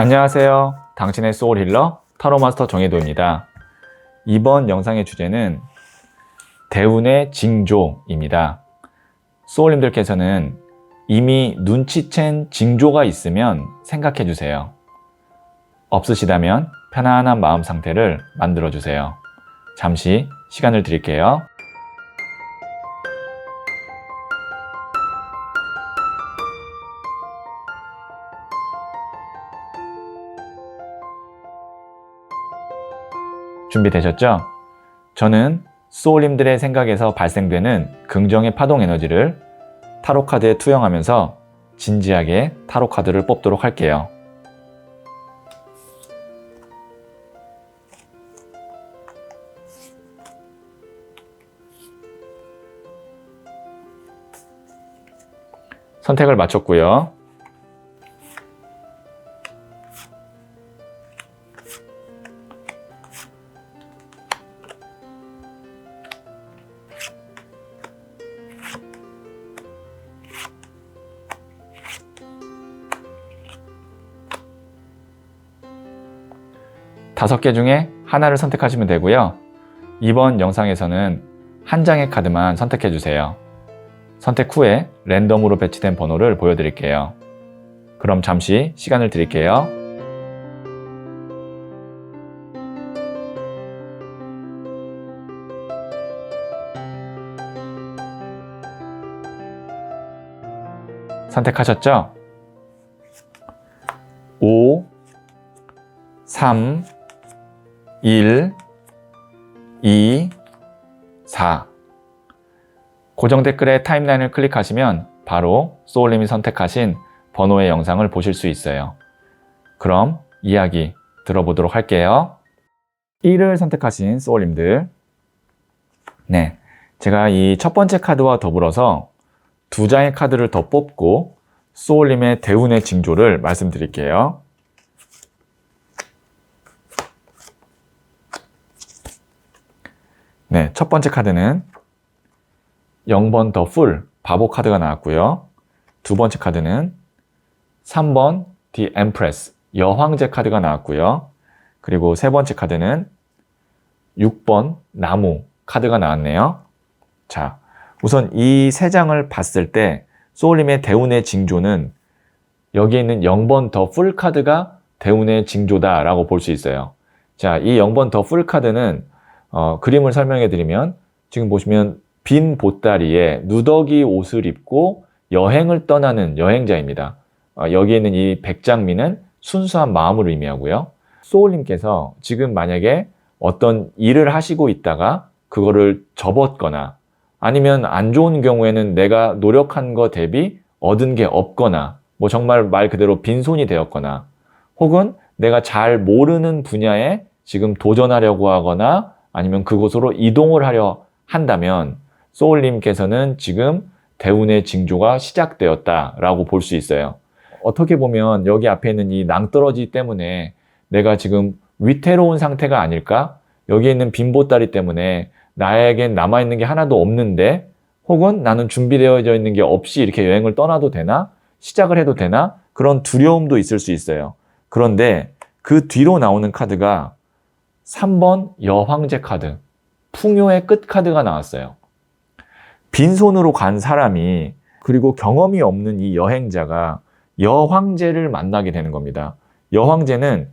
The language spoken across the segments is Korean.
안녕하세요. 당신의 소울 힐러 타로마스터 정혜도입니다. 이번 영상의 주제는 대운의 징조입니다. 소울님들께서는 이미 눈치챈 징조가 있으면 생각해 주세요. 없으시다면 편안한 마음 상태를 만들어 주세요. 잠시 시간을 드릴게요. 준비되셨죠? 저는 소울님들의 생각에서 발생되는 긍정의 파동 에너지를 타로카드에 투영하면서 진지하게 타로카드를 뽑도록 할게요. 선택을 마쳤고요. 다섯 개 중에 하나를 선택하시면 되고요. 이번 영상에서는 한 장의 카드만 선택해 주세요. 선택 후에 랜덤으로 배치된 번호를 보여드릴게요. 그럼 잠시 시간을 드릴게요. 선택하셨죠? 5, 3, 1, 2, 4. 고정 댓글에 타임라인을 클릭하시면 바로 소울님이 선택하신 번호의 영상을 보실 수 있어요. 그럼 이야기 들어보도록 할게요. 1을 선택하신 소울님들. 네, 제가 이 첫 번째 카드와 더불어서 두 장의 카드를 더 뽑고 소울님의 대운의 징조를 말씀드릴게요. 네, 첫 번째 카드는 0번 더 풀, 바보 카드가 나왔고요. 두 번째 카드는 3번 The Empress, 여황제 카드가 나왔고요. 그리고 세 번째 카드는 6번 나무 카드가 나왔네요. 자, 우선 이 세 장을 봤을 때 소울님의 대운의 징조는 여기에 있는 0번 더 풀 카드가 대운의 징조다라고 볼 수 있어요. 자, 이 0번 더 풀 카드는 그림을 설명해 드리면 지금 보시면 빈 보따리에 누더기 옷을 입고 여행을 떠나는 여행자입니다. 여기에 있는 이 백장미는 순수한 마음을 의미하고요. 소울님께서 지금 만약에 어떤 일을 하시고 있다가 그거를 접었거나 아니면 안 좋은 경우에는 내가 노력한 거 대비 얻은 게 없거나 뭐 정말 말 그대로 빈손이 되었거나 혹은 내가 잘 모르는 분야에 지금 도전하려고 하거나 아니면 그곳으로 이동을 하려 한다면 소울님께서는 지금 대운의 징조가 시작되었다라고 볼 수 있어요. 어떻게 보면 여기 앞에 있는 이 낭떠러지 때문에 내가 지금 위태로운 상태가 아닐까? 여기에 있는 빈보따리 때문에 나에겐 남아있는 게 하나도 없는데 혹은 나는 준비되어져 있는 게 없이 이렇게 여행을 떠나도 되나? 시작을 해도 되나? 그런 두려움도 있을 수 있어요. 그런데 그 뒤로 나오는 카드가 3번 여황제 카드, 풍요의 끝 카드가 나왔어요. 빈손으로 간 사람이 그리고 경험이 없는 이 여행자가 여황제를 만나게 되는 겁니다. 여황제는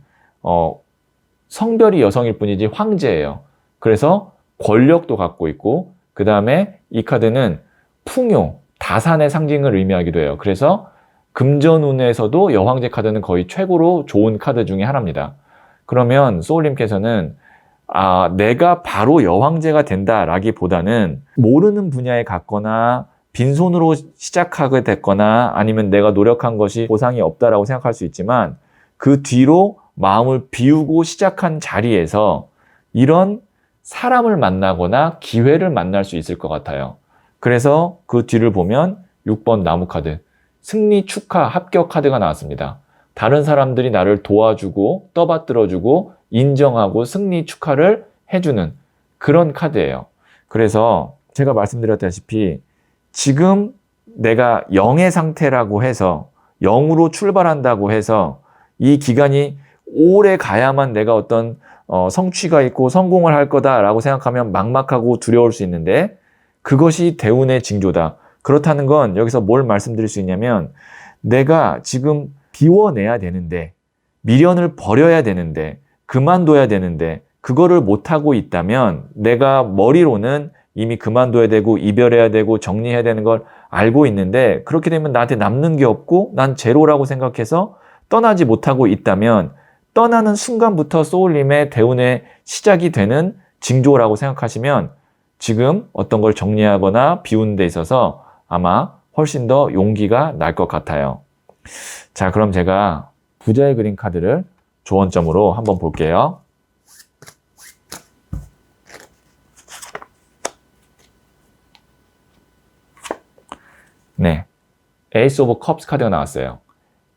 성별이 여성일 뿐이지 황제예요. 그래서 권력도 갖고 있고 그 다음에 이 카드는 풍요, 다산의 상징을 의미하기도 해요. 그래서 금전운에서도 여황제 카드는 거의 최고로 좋은 카드 중에 하나입니다. 그러면 소울님께서는 내가 바로 여황제가 된다라기보다는 모르는 분야에 갔거나 빈손으로 시작하게 됐거나 아니면 내가 노력한 것이 보상이 없다라고 생각할 수 있지만 그 뒤로 마음을 비우고 시작한 자리에서 이런 사람을 만나거나 기회를 만날 수 있을 것 같아요. 그래서 그 뒤를 보면 6번 나무 카드, 승리 축하 합격 카드가 나왔습니다. 다른 사람들이 나를 도와주고 떠받들어주고 인정하고 승리 축하를 해주는 그런 카드예요. 그래서 제가 말씀드렸다시피 지금 내가 0의 상태라고 해서 0으로 출발한다고 해서 이 기간이 오래 가야만 내가 어떤 성취가 있고 성공을 할 거다라고 생각하면 막막하고 두려울 수 있는데 그것이 대운의 징조다. 그렇다는 건 여기서 뭘 말씀드릴 수 있냐면 내가 지금 비워내야 되는데 미련을 버려야 되는데 그만둬야 되는데 그거를 못하고 있다면 내가 머리로는 이미 그만둬야 되고 이별해야 되고 정리해야 되는 걸 알고 있는데 그렇게 되면 나한테 남는 게 없고 난 제로라고 생각해서 떠나지 못하고 있다면 떠나는 순간부터 소울님의 대운의 시작이 되는 징조라고 생각하시면 지금 어떤 걸 정리하거나 비우는 데 있어서 아마 훨씬 더 용기가 날 것 같아요. 자, 그럼 제가 부자의 그림 카드를 조언점으로 한번 볼게요. 네, 에이스 오브 컵스 카드가 나왔어요.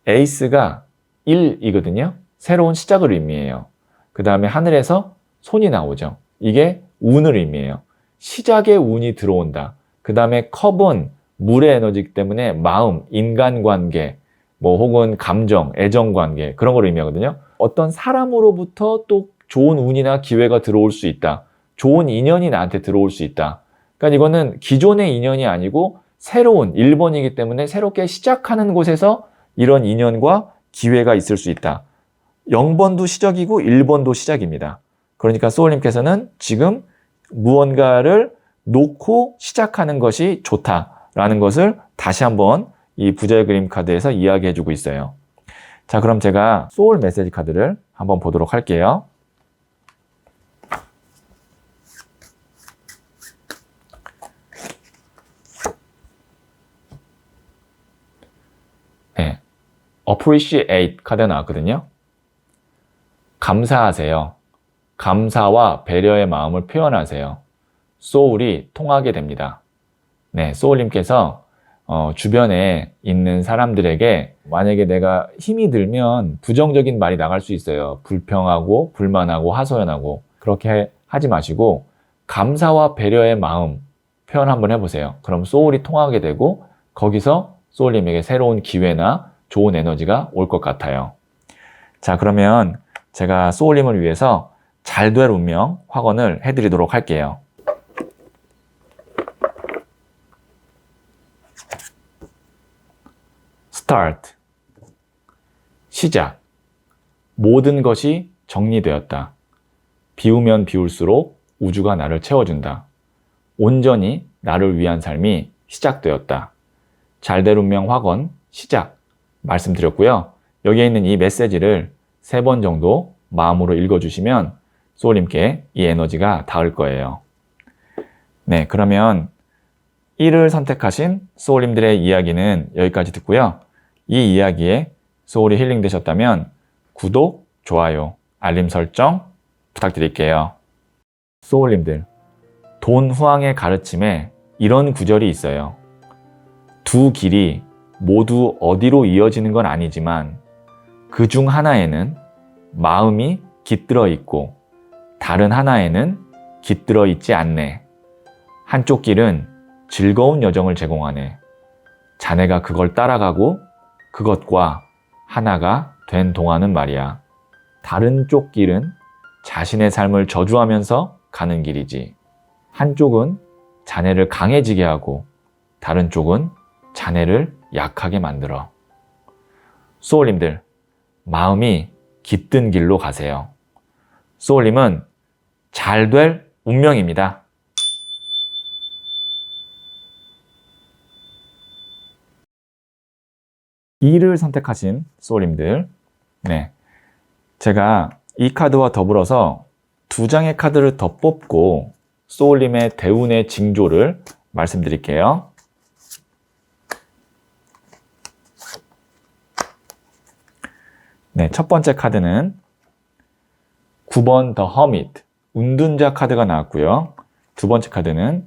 에이스가 1이거든요. 새로운 시작을 의미해요. 그 다음에 하늘에서 손이 나오죠. 이게 운을 의미해요. 시작의 운이 들어온다. 그 다음에 컵은 물의 에너지이기 때문에 마음, 인간관계, 뭐 혹은 감정, 애정관계 그런 걸 의미하거든요. 어떤 사람으로부터 또 좋은 운이나 기회가 들어올 수 있다. 좋은 인연이 나한테 들어올 수 있다. 그러니까 이거는 기존의 인연이 아니고 새로운 1번이기 때문에 새롭게 시작하는 곳에서 이런 인연과 기회가 있을 수 있다. 0번도 시작이고 1번도 시작입니다. 그러니까 소울님께서는 지금 무언가를 놓고 시작하는 것이 좋다라는 것을 다시 한번 이 부자의 그림 카드에서 이야기해주고 있어요. 자, 그럼 제가 소울 메시지 카드를 한번 보도록 할게요. 네, appreciate 카드가 나왔거든요. 감사하세요. 감사와 배려의 마음을 표현하세요. 소울이 통하게 됩니다. 네, 소울님께서 주변에 있는 사람들에게 만약에 내가 힘이 들면 부정적인 말이 나갈 수 있어요. 불평하고 불만하고 하소연하고 그렇게 하지 마시고 감사와 배려의 마음 표현 한번 해보세요. 그럼 소울이 통하게 되고 거기서 소울님에게 새로운 기회나 좋은 에너지가 올 것 같아요. 자, 그러면 제가 소울님을 위해서 잘 될 운명 확언을 해드리도록 할게요. Start. 시작. 모든 것이 정리되었다. 비우면 비울수록 우주가 나를 채워준다. 온전히 나를 위한 삶이 시작되었다. 잘 될 운명 확언 시작 말씀드렸고요. 여기에 있는 이 메시지를 3번 정도 마음으로 읽어주시면 소울님께 이 에너지가 닿을 거예요. 네, 그러면 1을 선택하신 소울님들의 이야기는 여기까지 듣고요. 이 이야기에 소울이 힐링 되셨다면 구독, 좋아요, 알림 설정 부탁드릴게요. 소울님들, 돈 후왕의 가르침에 이런 구절이 있어요. 두 길이 모두 어디로 이어지는 건 아니지만 그 중 하나에는 마음이 깃들어 있고 다른 하나에는 깃들어 있지 않네. 한쪽 길은 즐거운 여정을 제공하네. 자네가 그걸 따라가고 그것과 하나가 된 동안은 말이야. 다른 쪽 길은 자신의 삶을 저주하면서 가는 길이지. 한쪽은 자네를 강해지게 하고 다른 쪽은 자네를 약하게 만들어. 소울님들, 마음이 깃든 길로 가세요. 소울님은 잘 될 운명입니다. E를 선택하신 소울님들, 네, 제가 이 카드와 더불어서 2장의 카드를 더 뽑고 소울님의 대운의 징조를 말씀드릴게요. 네, 첫 번째 카드는 9번 The Hermit, 운둔자 카드가 나왔고요. 두 번째 카드는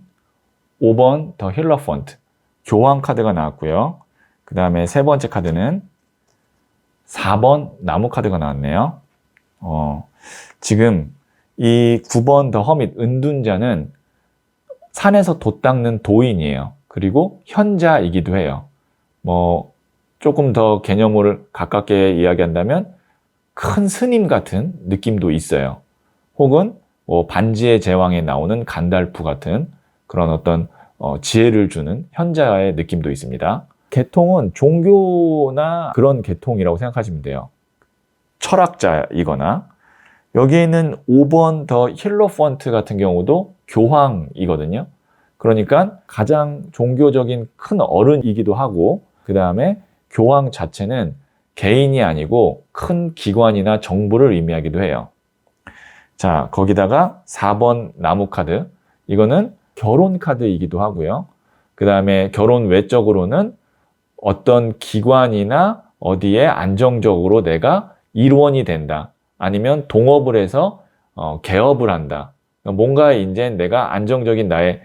5번 The Hierophant, 교황 카드가 나왔고요. 그 다음에 세 번째 카드는 4번 나무 카드가 나왔네요. 지금 이 9번 The Hermit, 은둔자는 산에서 돛 닦는 도인이에요. 그리고 현자이기도 해요. 조금 더 개념을 가깝게 이야기한다면 큰 스님 같은 느낌도 있어요. 혹은 뭐 반지의 제왕에 나오는 간달프 같은 그런 어떤 지혜를 주는 현자의 느낌도 있습니다. 계통은 종교나 그런 계통이라고 생각하시면 돼요. 철학자이거나 여기에 있는 5번 더 힐로펀트 같은 경우도 교황이거든요. 그러니까 가장 종교적인 큰 어른이기도 하고 그 다음에 교황 자체는 개인이 아니고 큰 기관이나 정부를 의미하기도 해요. 자, 거기다가 4번 나무 카드. 이거는 결혼 카드이기도 하고요. 그 다음에 결혼 외적으로는 어떤 기관이나 어디에 안정적으로 내가 일원이 된다. 아니면 동업을 해서 개업을 한다. 뭔가 이제 내가 안정적인 나의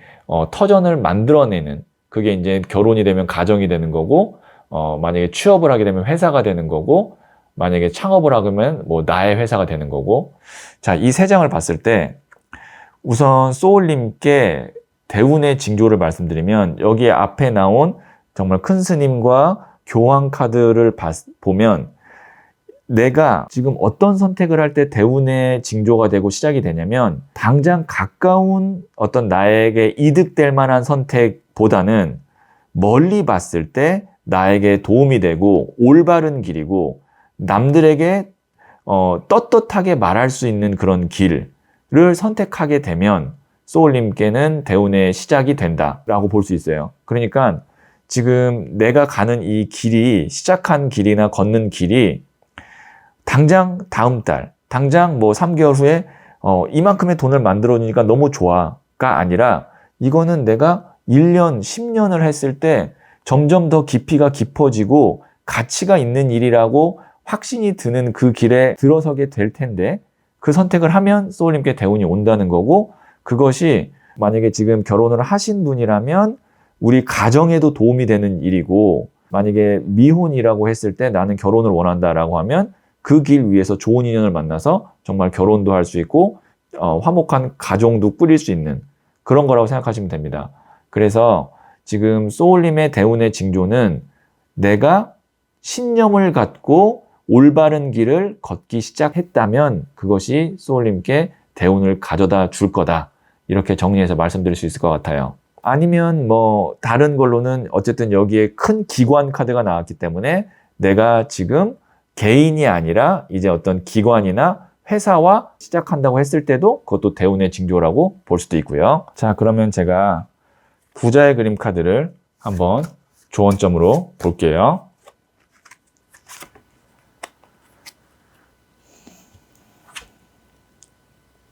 터전을 만들어내는 그게 이제 결혼이 되면 가정이 되는 거고 만약에 취업을 하게 되면 회사가 되는 거고 만약에 창업을 하면 뭐 나의 회사가 되는 거고 자, 이 세 장을 봤을 때 우선 소울님께 대운의 징조를 말씀드리면 여기 앞에 나온 정말 큰 스님과 교황 카드를 보면 내가 지금 어떤 선택을 할 때 대운의 징조가 되고 시작이 되냐면 당장 가까운 어떤 나에게 이득될 만한 선택보다는 멀리 봤을 때 나에게 도움이 되고 올바른 길이고 남들에게 떳떳하게 말할 수 있는 그런 길을 선택하게 되면 소울님께는 대운의 시작이 된다라고 볼 수 있어요. 그러니까 지금 내가 가는 이 길이 시작한 길이나 걷는 길이 당장 다음 달, 당장 뭐 3개월 후에 이만큼의 돈을 만들어주니까 너무 좋아가 아니라 이거는 내가 1년, 10년을 했을 때 점점 더 깊이가 깊어지고 가치가 있는 일이라고 확신이 드는 그 길에 들어서게 될 텐데 그 선택을 하면 소울님께 대운이 온다는 거고 그것이 만약에 지금 결혼을 하신 분이라면 우리 가정에도 도움이 되는 일이고 만약에 미혼이라고 했을 때 나는 결혼을 원한다라고 하면 그 길 위에서 좋은 인연을 만나서 정말 결혼도 할 수 있고 화목한 가정도 꾸릴 수 있는 그런 거라고 생각하시면 됩니다. 그래서 지금 소울님의 대운의 징조는 내가 신념을 갖고 올바른 길을 걷기 시작했다면 그것이 소울님께 대운을 가져다 줄 거다. 이렇게 정리해서 말씀드릴 수 있을 것 같아요. 아니면 뭐 다른 걸로는 어쨌든 여기에 큰 기관 카드가 나왔기 때문에 내가 지금 개인이 아니라 이제 어떤 기관이나 회사와 시작한다고 했을 때도 그것도 대운의 징조라고 볼 수도 있고요. 자, 그러면 제가 부자의 그림 카드를 한번 조언점으로 볼게요.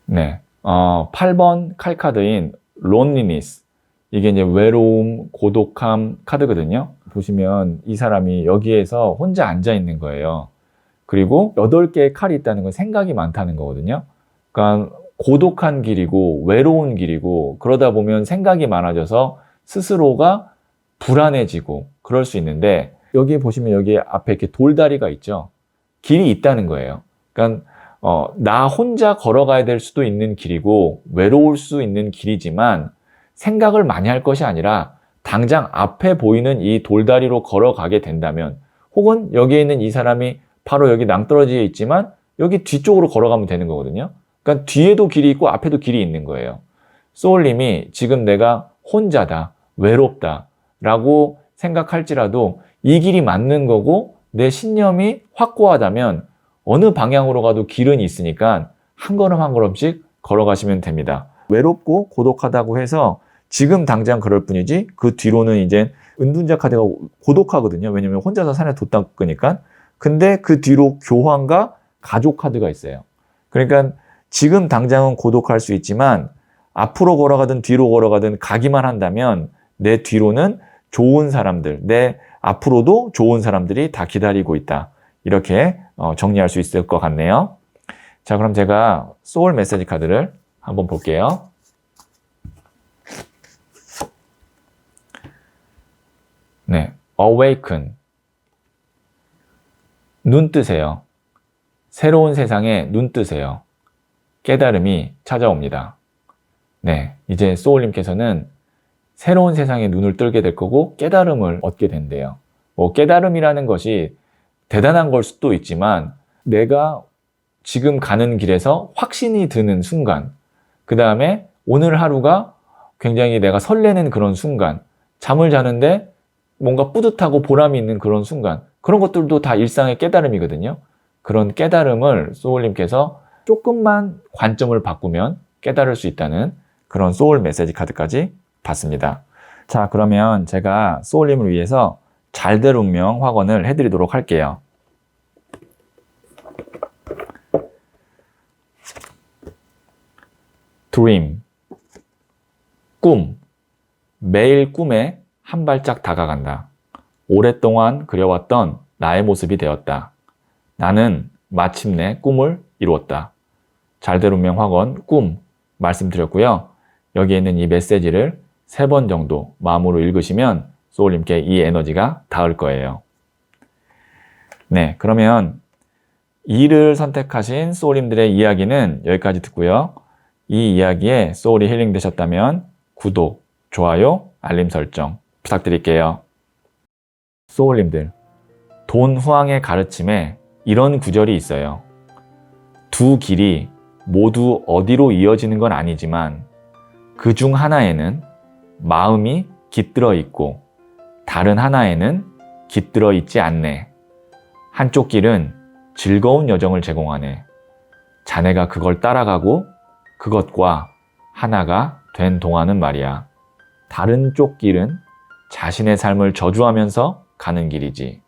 네, 8번 칼카드인 loneliness. 이게 이제 외로움, 고독함 카드거든요. 보시면 이 사람이 여기에서 혼자 앉아 있는 거예요. 그리고 8개의 칼이 있다는 건 생각이 많다는 거거든요. 그러니까 고독한 길이고 외로운 길이고 그러다 보면 생각이 많아져서 스스로가 불안해지고 그럴 수 있는데 여기 보시면 여기 앞에 이렇게 돌다리가 있죠. 길이 있다는 거예요. 그러니까 나 혼자 걸어가야 될 수도 있는 길이고 외로울 수 있는 길이지만 생각을 많이 할 것이 아니라 당장 앞에 보이는 이 돌다리로 걸어가게 된다면 혹은 여기에 있는 이 사람이 바로 여기 낭떠러지에 있지만 여기 뒤쪽으로 걸어가면 되는 거거든요. 그러니까 뒤에도 길이 있고 앞에도 길이 있는 거예요. 소울님이 지금 내가 혼자다, 외롭다 라고 생각할지라도 이 길이 맞는 거고 내 신념이 확고하다면 어느 방향으로 가도 길은 있으니까 한 걸음 한 걸음씩 걸어가시면 됩니다. 외롭고 고독하다고 해서 지금 당장 그럴 뿐이지 그 뒤로는 이제 은둔자 카드가 고독하거든요. 왜냐면 혼자서 산에 돛 닦으니까. 근데 그 뒤로 교황과 가족 카드가 있어요. 그러니까 지금 당장은 고독할 수 있지만 앞으로 걸어가든 뒤로 걸어가든 가기만 한다면 내 뒤로는 좋은 사람들, 내 앞으로도 좋은 사람들이 다 기다리고 있다. 이렇게 정리할 수 있을 것 같네요. 자, 그럼 제가 소울 메시지 카드를 한번 볼게요. 네, awaken. 눈 뜨세요. 새로운 세상에 눈 뜨세요. 깨달음이 찾아옵니다. 네, 이제 소울님께서는 새로운 세상에 눈을 뜨게 될 거고 깨달음을 얻게 된대요. 뭐 깨달음이라는 것이 대단한 걸 수도 있지만 내가 지금 가는 길에서 확신이 드는 순간, 그 다음에 오늘 하루가 굉장히 내가 설레는 그런 순간, 잠을 자는데 뭔가 뿌듯하고 보람이 있는 그런 순간, 그런 것들도 다 일상의 깨달음이거든요. 그런 깨달음을 소울님께서 조금만 관점을 바꾸면 깨달을 수 있다는 그런 소울 메시지 카드까지 봤습니다. 자, 그러면 제가 소울님을 위해서 잘될 운명 확언을 해드리도록 할게요. Dream, 꿈, 매일 꿈에 한 발짝 다가간다. 오랫동안 그려왔던 나의 모습이 되었다. 나는 마침내 꿈을 이루었다. 잘될 운명 확언, 꿈 말씀드렸고요. 여기에 있는 이 메시지를 3번 정도 마음으로 읽으시면 소울님께 이 에너지가 닿을 거예요. 네, 그러면 2를 선택하신 소울님들의 이야기는 여기까지 듣고요. 이 이야기에 소울이 힐링 되셨다면 구독, 좋아요, 알림 설정 부탁드릴게요. 소울님들, 돈 후왕의 가르침에 이런 구절이 있어요. 두 길이 모두 어디로 이어지는 건 아니지만 그 중 하나에는 마음이 깃들어 있고 다른 하나에는 깃들어 있지 않네. 한쪽 길은 즐거운 여정을 제공하네. 자네가 그걸 따라가고 그것과 하나가 된 동안은 말이야. 다른 쪽 길은 자신의 삶을 저주하면서 가는 길이지.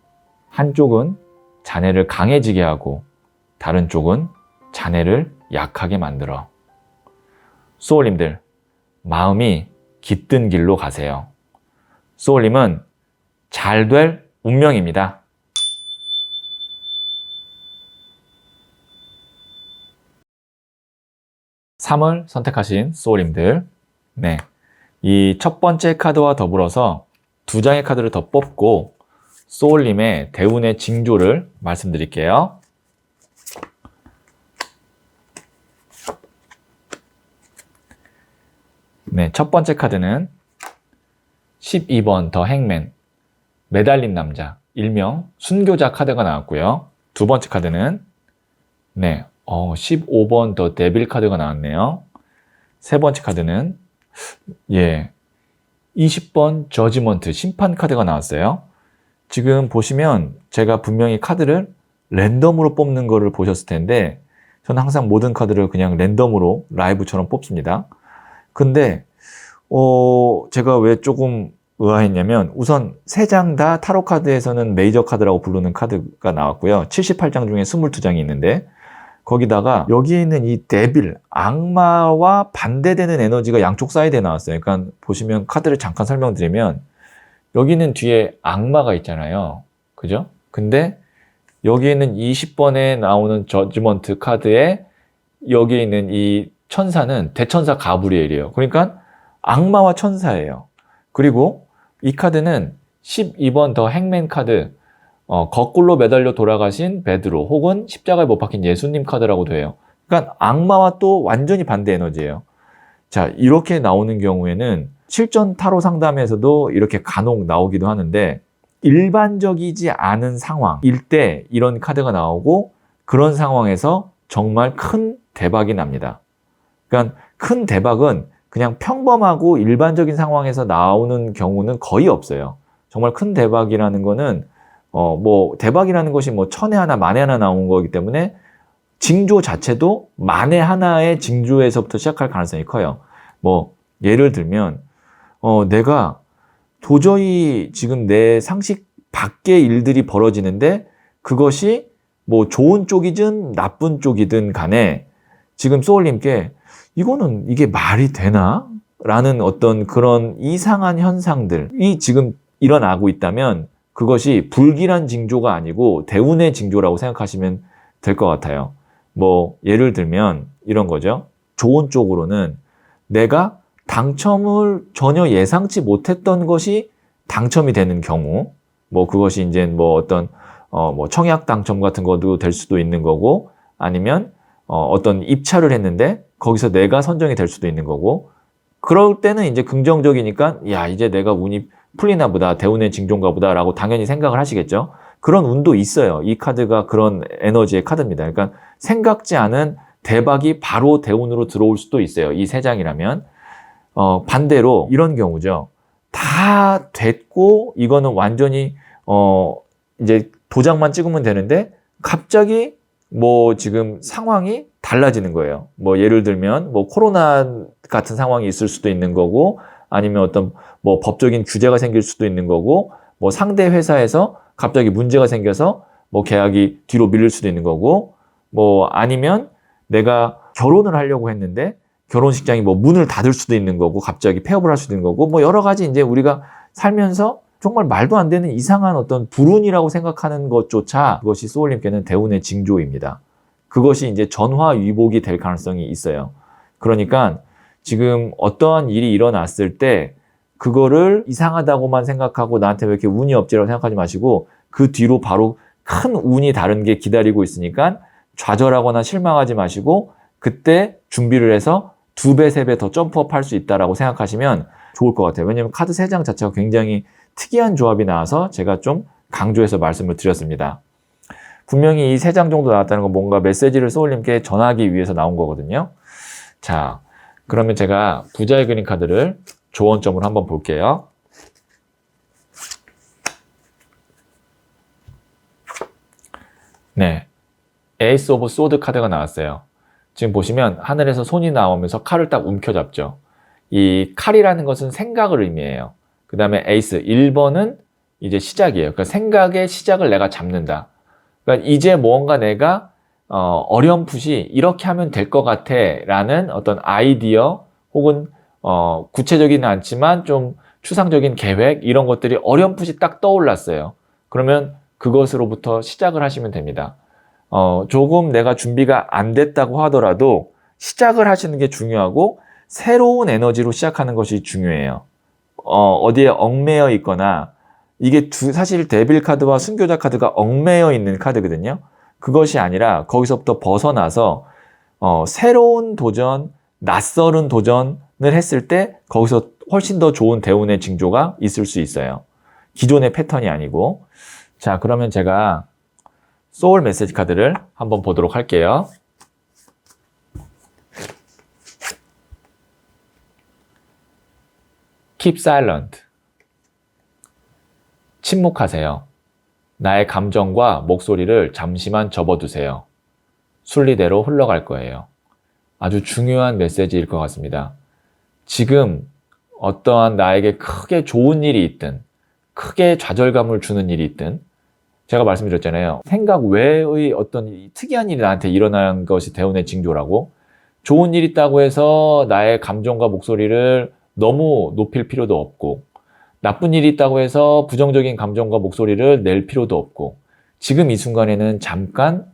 한쪽은 자네를 강해지게 하고 다른 쪽은 자네를 약하게 만들어. 소울님들, 마음이 깃든 길로 가세요. 소울님은 잘 될 운명입니다. (3을) 선택하신 소울님들, 네, 이 첫 번째 카드와 더불어서 2장의 카드를 더 뽑고 소울님의 대운의 징조를 말씀드릴게요. 네, 첫 번째 카드는 12번 더 행맨, 매달린 남자, 일명 순교자 카드가 나왔고요. 두 번째 카드는 15번 더 데빌 카드가 나왔네요. 세 번째 카드는 20번 저지먼트, 심판 카드가 나왔어요. 지금 보시면 제가 분명히 카드를 랜덤으로 뽑는 거를 보셨을 텐데 저는 항상 모든 카드를 그냥 랜덤으로 라이브처럼 뽑습니다. 근데 제가 왜 조금 의아했냐면 우선 3장 다 타로 카드에서는 메이저 카드라고 부르는 카드가 나왔고요. 78장 중에 22장이 있는데 거기다가 여기에 있는 이 데빌, 악마와 반대되는 에너지가 양쪽 사이드에 나왔어요. 그러니까 보시면 카드를 잠깐 설명드리면 여기는 뒤에 악마가 있잖아요. 그죠? 근데 여기에 있는 20번에 나오는 저지먼트 카드에 여기에 있는 이 천사는 대천사 가브리엘이에요. 그러니까 악마와 천사예요. 그리고 이 카드는 12번 더 행맨 카드, 거꾸로 매달려 돌아가신 베드로 혹은 십자가에 못 박힌 예수님 카드라고도 해요. 그러니까 악마와 또 완전히 반대 에너지예요. 자, 이렇게 나오는 경우에는 실전 타로 상담에서도 이렇게 간혹 나오기도 하는데 일반적이지 않은 상황일 때 이런 카드가 나오고 그런 상황에서 정말 큰 대박이 납니다. 그러니까 큰 대박은 그냥 평범하고 일반적인 상황에서 나오는 경우는 거의 없어요. 정말 큰 대박이라는 거는 대박이라는 것이 천에 하나 만에 하나 나온 거기 때문에 징조 자체도 만에 하나의 징조에서부터 시작할 가능성이 커요. 예를 들면 내가 도저히 지금 내 상식 밖의 일들이 벌어지는데 그것이 좋은 쪽이든 나쁜 쪽이든 간에 지금 소울님께 이게 말이 되나? 라는 어떤 그런 이상한 현상들이 지금 일어나고 있다면 그것이 불길한 징조가 아니고 대운의 징조라고 생각하시면 될 것 같아요. 예를 들면 이런 거죠. 좋은 쪽으로는 내가 당첨을 전혀 예상치 못했던 것이 당첨이 되는 경우, 그것이 이제 어떤 청약 당첨 같은 것도 될 수도 있는 거고, 아니면 어떤 입찰을 했는데 거기서 내가 선정이 될 수도 있는 거고, 그럴 때는 이제 긍정적이니까 이제 내가 운이 풀리나 보다, 대운의 징조인가 보다 라고 당연히 생각을 하시겠죠. 그런 운도 있어요. 이 카드가 그런 에너지의 카드입니다. 그러니까 생각지 않은 대박이 바로 대운으로 들어올 수도 있어요. 이 세 장이라면. 반대로 이런 경우죠. 다 됐고 이거는 완전히 이제 도장만 찍으면 되는데 갑자기 뭐 지금 상황이 달라지는 거예요. 뭐 예를 들면 뭐 코로나 같은 상황이 있을 수도 있는 거고 아니면 어떤 뭐 법적인 규제가 생길 수도 있는 거고 뭐 상대 회사에서 갑자기 문제가 생겨서 뭐 계약이 뒤로 밀릴 수도 있는 거고 뭐 아니면 내가 결혼을 하려고 했는데 결혼식장이 뭐 문을 닫을 수도 있는 거고 갑자기 폐업을 할 수도 있는 거고 뭐 여러 가지 이제 우리가 살면서 정말 말도 안 되는 이상한 어떤 불운이라고 생각하는 것조차 그것이 소울님께는 대운의 징조입니다. 그것이 이제 전화위복이 될 가능성이 있어요. 그러니까 지금 어떠한 일이 일어났을 때 그거를 이상하다고만 생각하고 나한테 왜 이렇게 운이 없지라고 생각하지 마시고 그 뒤로 바로 큰 운이 다른 게 기다리고 있으니까 좌절하거나 실망하지 마시고 그때 준비를 해서 2배, 3배 더 점프업 할 수 있다라고 생각하시면 좋을 것 같아요. 왜냐하면 카드 3장 자체가 굉장히 특이한 조합이 나와서 제가 좀 강조해서 말씀을 드렸습니다. 분명히 이 3장 정도 나왔다는 건 뭔가 메시지를 소울님께 전하기 위해서 나온 거거든요. 자, 그러면 제가 부자의 그림 카드를 조언점으로 한번 볼게요. 네, 에이스 오브 소드 카드가 나왔어요. 지금 보시면 하늘에서 손이 나오면서 칼을 딱 움켜잡죠. 이 칼이라는 것은 생각을 의미해요. 그 다음에 에이스 1번은 이제 시작이에요. 그러니까 생각의 시작을 내가 잡는다. 그러니까 이제 뭔가 내가 어렴풋이 이렇게 하면 될 것 같아 라는 어떤 아이디어 혹은 구체적이는 않지만 좀 추상적인 계획 이런 것들이 어렴풋이 딱 떠올랐어요. 그러면 그것으로부터 시작을 하시면 됩니다. 조금 내가 준비가 안 됐다고 하더라도 시작을 하시는 게 중요하고 새로운 에너지로 시작하는 것이 중요해요. 어디에 얽매여 있거나 이게 사실 데빌 카드와 순교자 카드가 얽매여 있는 카드거든요. 그것이 아니라 거기서부터 벗어나서 새로운 도전, 낯설은 도전을 했을 때 거기서 훨씬 더 좋은 대운의 징조가 있을 수 있어요. 기존의 패턴이 아니고. 자, 그러면 제가 소울 메시지 카드를 한번 보도록 할게요. Keep silent. 침묵하세요. 나의 감정과 목소리를 잠시만 접어두세요. 순리대로 흘러갈 거예요. 아주 중요한 메시지일 것 같습니다. 지금 어떠한 나에게 크게 좋은 일이 있든 크게 좌절감을 주는 일이 있든 제가 말씀드렸잖아요. 생각 외의 어떤 특이한 일이 나한테 일어난 것이 대운의 징조라고. 좋은 일 있다고 해서 나의 감정과 목소리를 너무 높일 필요도 없고 나쁜 일이 있다고 해서 부정적인 감정과 목소리를 낼 필요도 없고 지금 이 순간에는 잠깐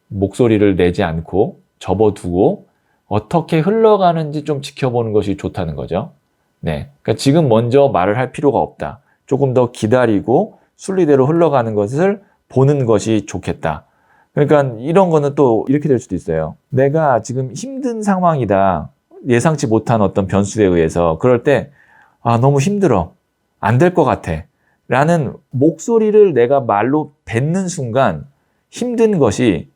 목소리를 내지 않고 접어두고 어떻게 흘러가는지 좀 지켜보는 것이 좋다는 거죠. 네, 그러니까 지금 먼저 말을 할 필요가 없다. 조금 더 기다리고 순리대로 흘러가는 것을 보는 것이 좋겠다. 그러니까 이런 거는 또 이렇게 될 수도 있어요. 내가 지금 힘든 상황이다. 예상치 못한 어떤 변수에 의해서 그럴 때 너무 힘들어. 안 될 것 같아. 라는 목소리를 내가 말로 뱉는 순간 힘든 것이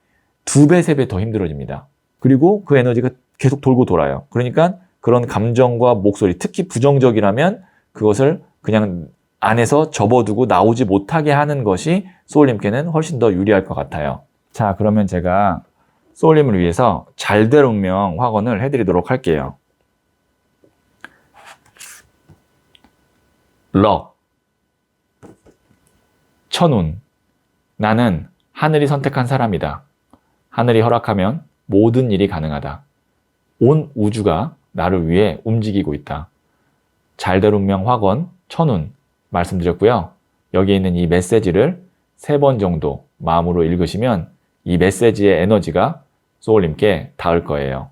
2배, 3배 더 힘들어집니다. 그리고 그 에너지가 계속 돌고 돌아요. 그러니까 그런 감정과 목소리, 특히 부정적이라면 그것을 그냥 안에서 접어두고 나오지 못하게 하는 것이 소울님께는 훨씬 더 유리할 것 같아요. 자, 그러면 제가 소울님을 위해서 잘될 운명 확언을 해드리도록 할게요. 럭, 천운, 나는 하늘이 선택한 사람이다. 하늘이 허락하면 모든 일이 가능하다. 온 우주가 나를 위해 움직이고 있다. 잘될 운명 확언, 천운 말씀드렸고요. 여기에 있는 이 메시지를 3번 정도 마음으로 읽으시면 이 메시지의 에너지가 소울님께 닿을 거예요.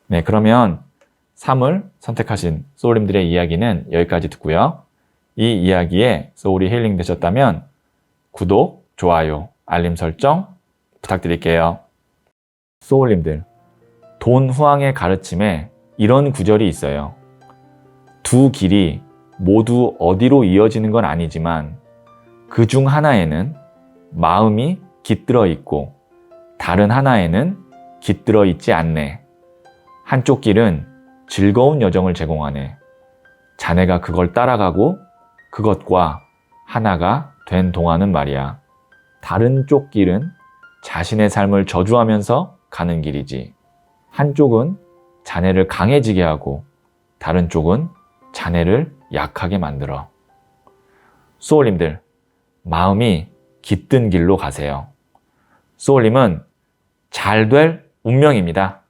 네, 그러면 3을 선택하신 소울님들의 이야기는 여기까지 듣고요. 이 이야기에 소울이 힐링 되셨다면 구독, 좋아요, 알림 설정 부탁드릴게요. 소울님들, 돈 후왕의 가르침에 이런 구절이 있어요. 두 길이 모두 어디로 이어지는 건 아니지만 그 중 하나에는 마음이 깃들어 있고 다른 하나에는 깃들어 있지 않네. 한쪽 길은 즐거운 여정을 제공하네. 자네가 그걸 따라가고 그것과 하나가 된 동안은 말이야. 다른 쪽 길은 자신의 삶을 저주하면서 가는 길이지. 한쪽은 자네를 강해지게 하고 다른 쪽은 자네를 약하게 만들어. 소울님들, 마음이 깃든 길로 가세요. 소울님은 잘 될 운명입니다.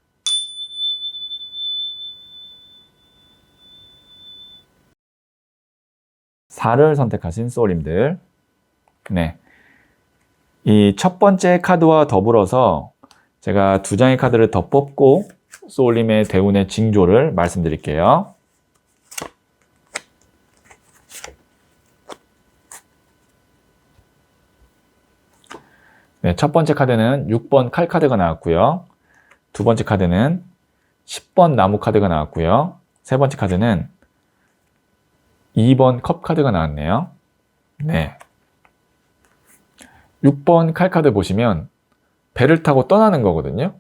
사를 선택하신 소울님들. 네. 이 첫 번째 카드와 더불어서 제가 두 장의 카드를 더 뽑고 소울님의 대운의 징조를 말씀드릴게요. 네, 첫 번째 카드는 6번 칼 카드가 나왔고요. 두 번째 카드는 10번 나무 카드가 나왔고요. 세 번째 카드는 2번 컵 카드가 나왔네요. 네. 6번 칼 카드 보시면 배를 타고 떠나는 거거든요.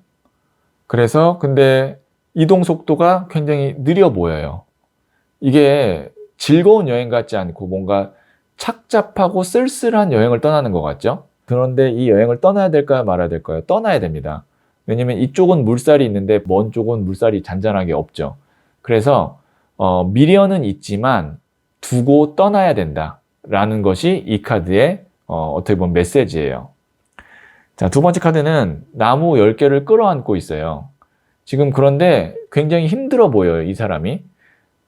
그래서 근데 이동 속도가 굉장히 느려 보여요. 이게 즐거운 여행 같지 않고 뭔가 착잡하고 쓸쓸한 여행을 떠나는 것 같죠? 그런데 이 여행을 떠나야 될까요? 말아야 될까요? 떠나야 됩니다. 왜냐면 이쪽은 물살이 있는데 먼 쪽은 물살이 잔잔하게 없죠. 그래서 미련은 있지만 두고 떠나야 된다라는 것이 이 카드의 어떻게 보면 메시지예요. 자, 두 번째 카드는 나무 10개를 끌어안고 있어요. 지금 그런데 굉장히 힘들어 보여요, 이 사람이.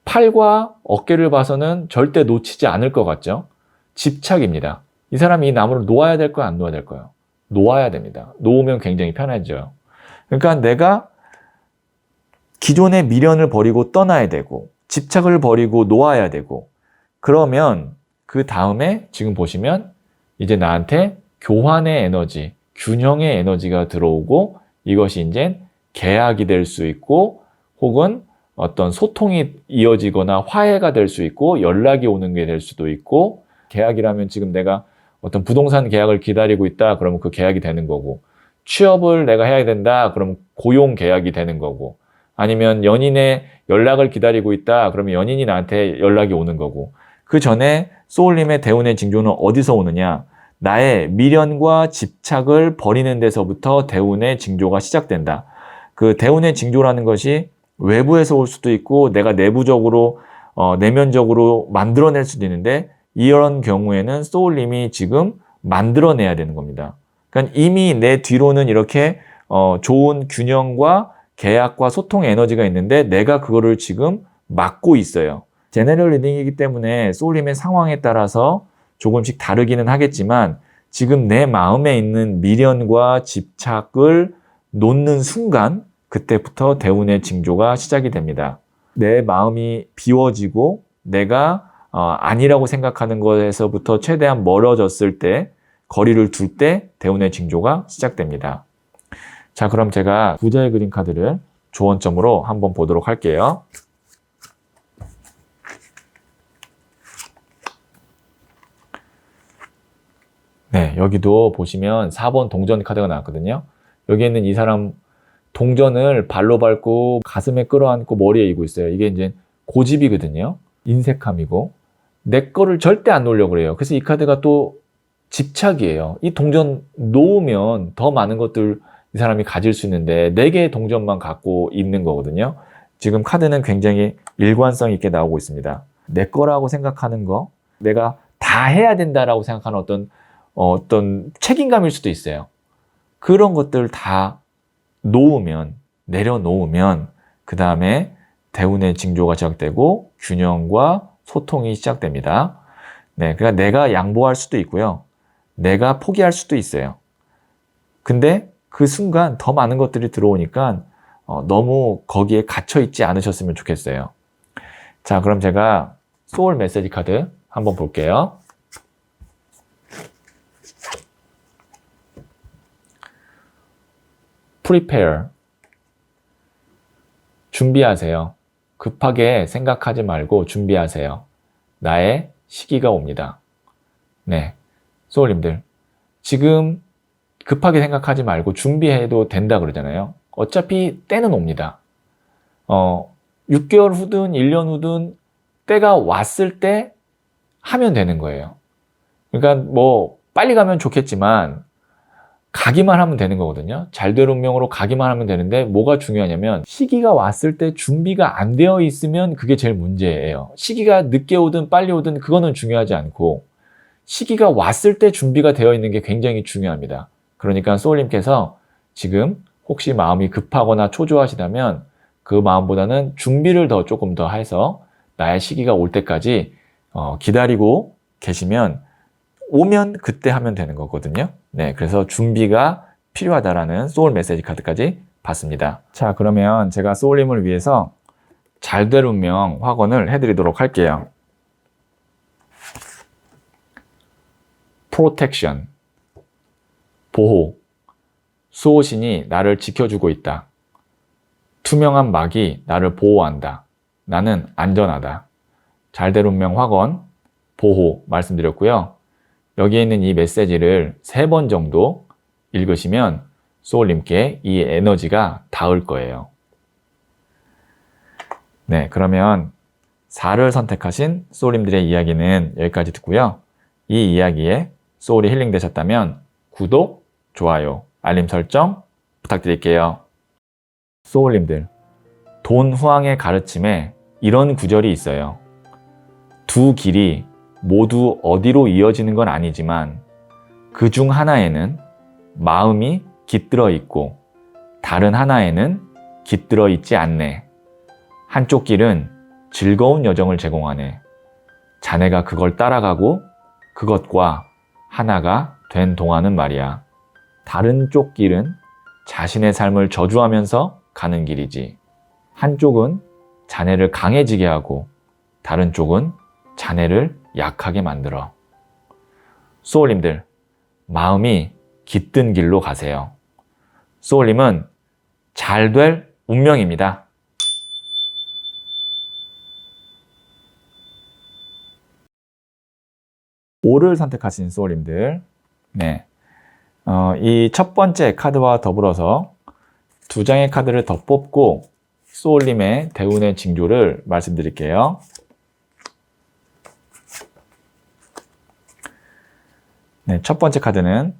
팔과 어깨를 봐서는 절대 놓치지 않을 것 같죠? 집착입니다. 이 사람이 이 나무를 놓아야 될까요? 안 놓아야 될까요? 놓아야 됩니다. 놓으면 굉장히 편해져요. 그러니까 내가 기존의 미련을 버리고 떠나야 되고 집착을 버리고 놓아야 되고 그러면 그 다음에 지금 보시면 이제 나한테 교환의 에너지, 균형의 에너지가 들어오고 이것이 이제 계약이 될 수 있고 혹은 어떤 소통이 이어지거나 화해가 될 수 있고 연락이 오는 게 될 수도 있고 계약이라면 지금 내가 어떤 부동산 계약을 기다리고 있다 그러면 그 계약이 되는 거고 취업을 내가 해야 된다 그러면 고용 계약이 되는 거고 아니면 연인의 연락을 기다리고 있다 그러면 연인이 나한테 연락이 오는 거고 그 전에 소울님의 대운의 징조는 어디서 오느냐 나의 미련과 집착을 버리는 데서부터 대운의 징조가 시작된다. 그 대운의 징조라는 것이 외부에서 올 수도 있고 내가 내부적으로 내면적으로 만들어낼 수도 있는데 이런 경우에는 소울님이 지금 만들어내야 되는 겁니다. 그러니까 이미 내 뒤로는 이렇게 좋은 균형과 계약과 소통의 에너지가 있는데 내가 그거를 지금 막고 있어요. 제너럴 리딩이기 때문에 소울님의 상황에 따라서 조금씩 다르기는 하겠지만 지금 내 마음에 있는 미련과 집착을 놓는 순간 그때부터 대운의 징조가 시작이 됩니다. 내 마음이 비워지고 내가 아니라고 생각하는 것에서부터 최대한 멀어졌을 때 거리를 둘 때 대운의 징조가 시작됩니다. 자, 그럼 제가 부자의 그림 카드를 조언점으로 한번 보도록 할게요. 네, 여기도 보시면 4번 동전 카드가 나왔거든요. 여기에는 이 사람 동전을 발로 밟고 가슴에 끌어안고 머리에 이고 있어요. 이게 이제 고집이거든요. 인색함이고 내 거를 절대 안 놓으려고 그래요. 그래서 이 카드가 또 집착이에요. 이 동전 놓으면 더 많은 것들 이 사람이 가질 수 있는데 4개의 동전만 갖고 있는 거거든요. 지금 카드는 굉장히 일관성 있게 나오고 있습니다. 내 거라고 생각하는 거, 내가 다 해야 된다라고 생각하는 어떤 책임감일 수도 있어요. 그런 것들 다 놓으면, 내려놓으면 그 다음에 대운의 징조가 시작되고 균형과 소통이 시작됩니다. 네, 그러니까 내가 양보할 수도 있고요. 내가 포기할 수도 있어요. 근데 그 순간 더 많은 것들이 들어오니까 너무 거기에 갇혀 있지 않으셨으면 좋겠어요. 자, 그럼 제가 소울 메시지 카드 한번 볼게요. Prepare. 준비하세요. 급하게 생각하지 말고 준비하세요. 나의 시기가 옵니다. 네. 소울님들, 지금 급하게 생각하지 말고 준비해도 된다 그러잖아요. 어차피 때는 옵니다. 6개월 후든 1년 후든 때가 왔을 때 하면 되는 거예요. 그러니까 뭐 빨리 가면 좋겠지만 가기만 하면 되는 거거든요. 잘될 운명으로 가기만 하면 되는데 뭐가 중요하냐면 시기가 왔을 때 준비가 안 되어 있으면 그게 제일 문제예요. 시기가 늦게 오든 빨리 오든 그거는 중요하지 않고 시기가 왔을 때 준비가 되어 있는 게 굉장히 중요합니다. 그러니까 소울님께서 지금 혹시 마음이 급하거나 초조하시다면 그 마음보다는 준비를 조금 더 해서 나의 시기가 올 때까지 기다리고 계시면 오면 그때 하면 되는 거거든요. 네, 그래서 준비가 필요하다라는 소울 메시지 카드까지 받습니다. 자, 그러면 제가 소울님을 위해서 잘될 운명 확언을 해드리도록 할게요. Protection, 보호, 수호신이 나를 지켜주고 있다. 투명한 막이 나를 보호한다. 나는 안전하다. 잘될 운명 확언, 보호 말씀드렸고요. 여기에 있는 이 메시지를 3번 정도 읽으시면 소울님께 이 에너지가 닿을 거예요. 네, 그러면 4를 선택하신 소울님들의 이야기는 여기까지 듣고요. 이 이야기에 소울이 힐링 되셨다면 구독, 좋아요, 알림 설정 부탁드릴게요. 소울님들, 돈 후왕의 가르침에 이런 구절이 있어요. 두 길이 모두 어디로 이어지는 건 아니지만 그 중 하나에는 마음이 깃들어 있고 다른 하나에는 깃들어 있지 않네. 한쪽 길은 즐거운 여정을 제공하네. 자네가 그걸 따라가고 그것과 하나가 된 동안은 말이야. 다른 쪽 길은 자신의 삶을 저주하면서 가는 길이지. 한쪽은 자네를 강해지게 하고 다른 쪽은 자네를 약하게 만들어. 소울님들, 마음이 깃든 길로 가세요. 소울님은 잘 될 운명입니다. 오를 선택하신 소울님들, 네, 이 첫 번째 카드와 더불어서 2장의 카드를 더 뽑고 소울님의 대운의 징조를 말씀드릴게요. 네, 첫 번째 카드는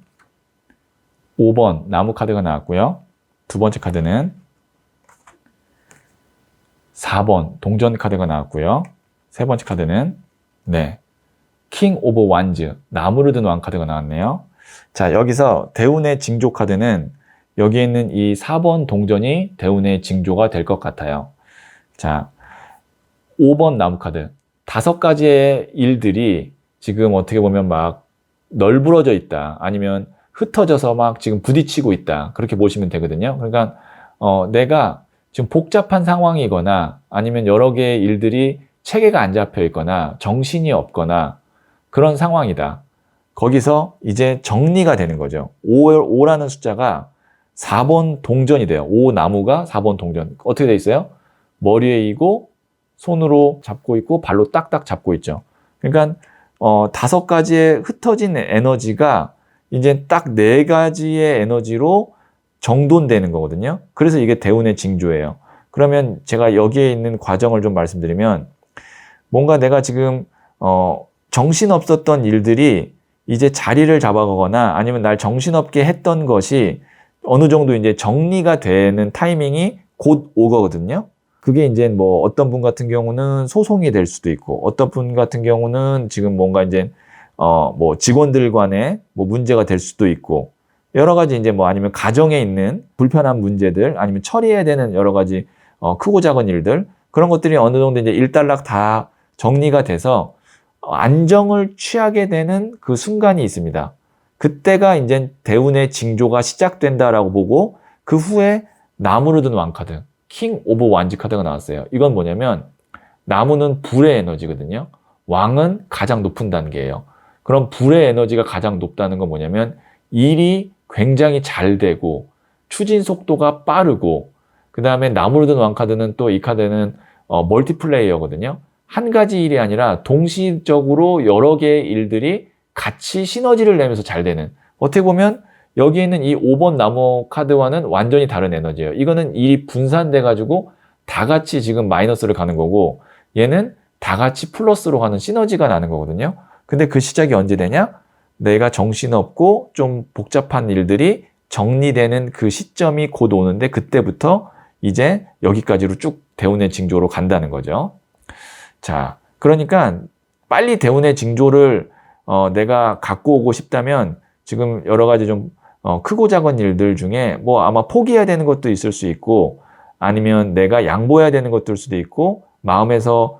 5번 나무 카드가 나왔고요. 두 번째 카드는 4번 동전 카드가 나왔고요. 세 번째 카드는 킹 오브 완즈 나무를 든 왕 카드가 나왔네요. 자, 여기서 대운의 징조 카드는 여기에 있는 이 4번 동전이 대운의 징조가 될 것 같아요. 자, 5번 나무 카드 5가지의 일들이 지금 어떻게 보면 막 널브러져 있다. 아니면 흩어져서 막 지금 부딪히고 있다. 그렇게 보시면 되거든요. 그러니까 내가 지금 복잡한 상황이거나 아니면 여러 개의 일들이 체계가 안 잡혀 있거나 정신이 없거나 그런 상황이다. 거기서 이제 정리가 되는 거죠. 5라는 숫자가 4번 동전이 돼요. 5 나무가 4번 동전. 어떻게 돼 있어요? 머리에 이고 손으로 잡고 있고 발로 딱딱 잡고 있죠. 그러니까 5가지의 흩어진 에너지가 이제 딱 4가지의 에너지로 정돈되는 거거든요. 그래서 이게 대운의 징조예요. 그러면 제가 여기에 있는 과정을 좀 말씀드리면 뭔가 내가 지금 정신없었던 일들이 이제 자리를 잡아가거나 아니면 날 정신없게 했던 것이 어느 정도 이제 정리가 되는 타이밍이 곧 오거든요. 그게 이제 뭐 어떤 분 같은 경우는 소송이 될 수도 있고 어떤 분 같은 경우는 지금 뭔가 이제 뭐 직원들 간에 뭐 문제가 될 수도 있고 여러 가지 이제 뭐 아니면 가정에 있는 불편한 문제들 아니면 처리해야 되는 여러 가지 크고 작은 일들 그런 것들이 어느 정도 이제 일단락 다 정리가 돼서 안정을 취하게 되는 그 순간이 있습니다. 그때가 이제 대운의 징조가 시작된다라고 보고 그 후에 나무를 든 왕카드 킹 오브 완즈 카드가 나왔어요. 이건 뭐냐면 나무는 불의 에너지거든요. 왕은 가장 높은 단계예요. 그럼 불의 에너지가 가장 높다는 건 뭐냐면 일이 굉장히 잘 되고 추진 속도가 빠르고 그 다음에 나무를 든 왕카드는 또 이 카드는 멀티플레이어거든요. 한 가지 일이 아니라 동시적으로 여러 개의 일들이 같이 시너지를 내면서 잘 되는, 어떻게 보면 여기에 있는 이 5번 나무 카드와는 완전히 다른 에너지예요. 이거는 일이 분산돼 가지고 다 같이 지금 마이너스를 가는 거고, 얘는 다 같이 플러스로 가는 시너지가 나는 거거든요. 근데 그 시작이 언제 되냐? 내가 정신없고 좀 복잡한 일들이 정리되는 그 시점이 곧 오는데, 그때부터 이제 여기까지로 쭉 대운의 징조로 간다는 거죠. 자, 그러니까 빨리 대운의 징조를 내가 갖고 오고 싶다면 지금 여러 가지 좀 크고 작은 일들 중에 뭐 아마 포기해야 되는 것도 있을 수 있고, 아니면 내가 양보해야 되는 것들 수도 있고, 마음에서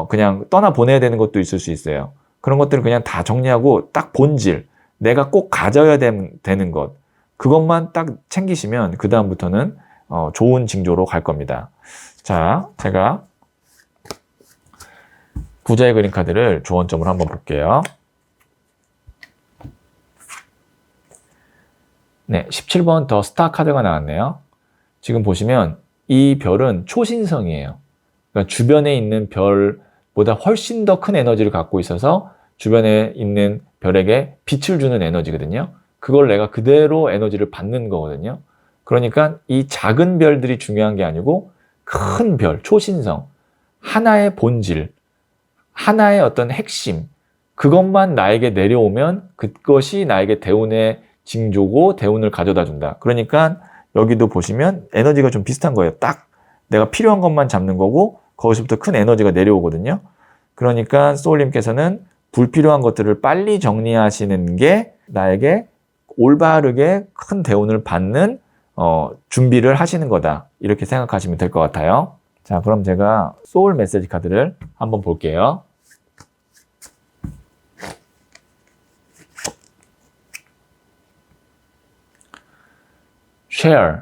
그냥 떠나보내야 되는 것도 있을 수 있어요. 그런 것들을 그냥 다 정리하고 딱 본질, 내가 꼭 가져야 되는 것, 그것만 딱 챙기시면 그 다음부터는 좋은 징조로 갈 겁니다. 자, 제가 부자의 그림 카드를 조언점으로 한번 볼게요. 네, 17번 더 스타 카드가 나왔네요. 지금 보시면 이 별은 초신성이에요. 그러니까 주변에 있는 별보다 훨씬 더 큰 에너지를 갖고 있어서 주변에 있는 별에게 빛을 주는 에너지거든요. 그걸 내가 그대로 에너지를 받는 거거든요. 그러니까 이 작은 별들이 중요한 게 아니고 큰 별, 초신성, 하나의 본질, 하나의 어떤 핵심, 그것만 나에게 내려오면 그것이 나에게 대운의 징조고 대운을 가져다 준다. 그러니까 여기도 보시면 에너지가 좀 비슷한 거예요. 딱 내가 필요한 것만 잡는 거고 거기서부터 큰 에너지가 내려오거든요. 그러니까 소울님께서는 불필요한 것들을 빨리 정리하시는 게 나에게 올바르게 큰 대운을 받는 준비를 하시는 거다. 이렇게 생각하시면 될 것 같아요. 자, 그럼 제가 소울 메시지 카드를 한번 볼게요. share,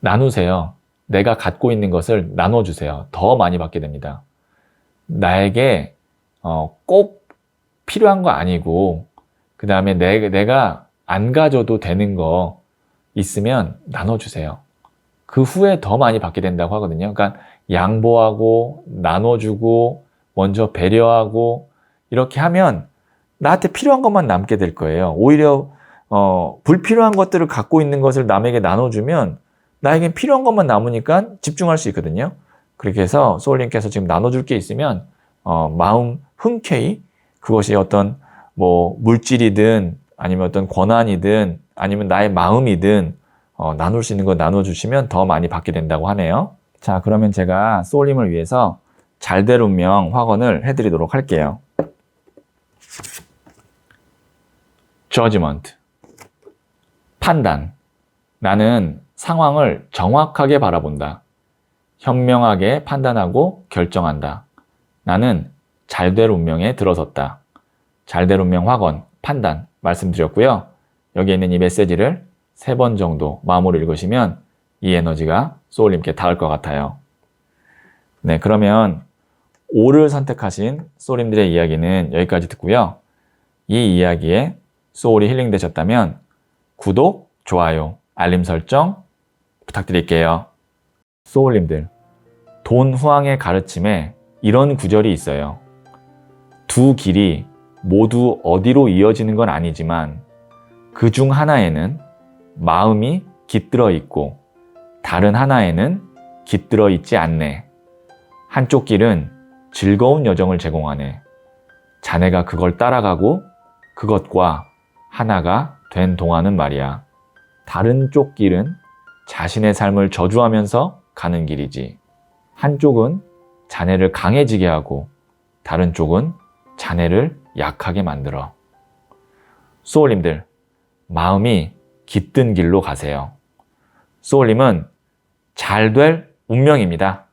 나누세요. 내가 갖고 있는 것을 나눠주세요. 더 많이 받게 됩니다. 나에게 꼭 필요한 거 아니고, 그 다음에 내가 안 가져도 되는 거 있으면 나눠주세요. 그 후에 더 많이 받게 된다고 하거든요. 그러니까 양보하고 나눠주고 먼저 배려하고 이렇게 하면 나한테 필요한 것만 남게 될 거예요. 오히려 불필요한 것들을 갖고 있는 것을 남에게 나눠주면 나에겐 필요한 것만 남으니까 집중할 수 있거든요. 그렇게 해서 소울님께서 지금 나눠줄 게 있으면 마음 흔쾌히, 그것이 어떤 뭐 물질이든 아니면 어떤 권한이든 아니면 나의 마음이든 나눌 수 있는 거 나눠주시면 더 많이 받게 된다고 하네요. 자, 그러면 제가 소울님을 위해서 잘될 운명 확언을 해드리도록 할게요. judgment, 판단. 나는 상황을 정확하게 바라본다. 현명하게 판단하고 결정한다. 나는 잘될 운명에 들어섰다. 잘될 운명 확언, 판단 말씀드렸고요. 여기에 있는 이 메시지를 3번 정도 마음으로 읽으시면 이 에너지가 소울님께 닿을 것 같아요. 네, 그러면 5를 선택하신 소울님들의 이야기는 여기까지 듣고요. 이 이야기에 소울이 힐링되셨다면 구독, 좋아요, 알림 설정 부탁드릴게요. 소울님들, 돈 후왕의 가르침에 이런 구절이 있어요. 두 길이 모두 어디로 이어지는 건 아니지만 그 중 하나에는 마음이 깃들어 있고 다른 하나에는 깃들어 있지 않네. 한쪽 길은 즐거운 여정을 제공하네. 자네가 그걸 따라가고 그것과 하나가 된 동안은 말이야. 다른 쪽 길은 자신의 삶을 저주하면서 가는 길이지. 한쪽은 자네를 강해지게 하고 다른 쪽은 자네를 약하게 만들어. 소울님들, 마음이 깃든 길로 가세요. 소울님은 잘 될 운명입니다.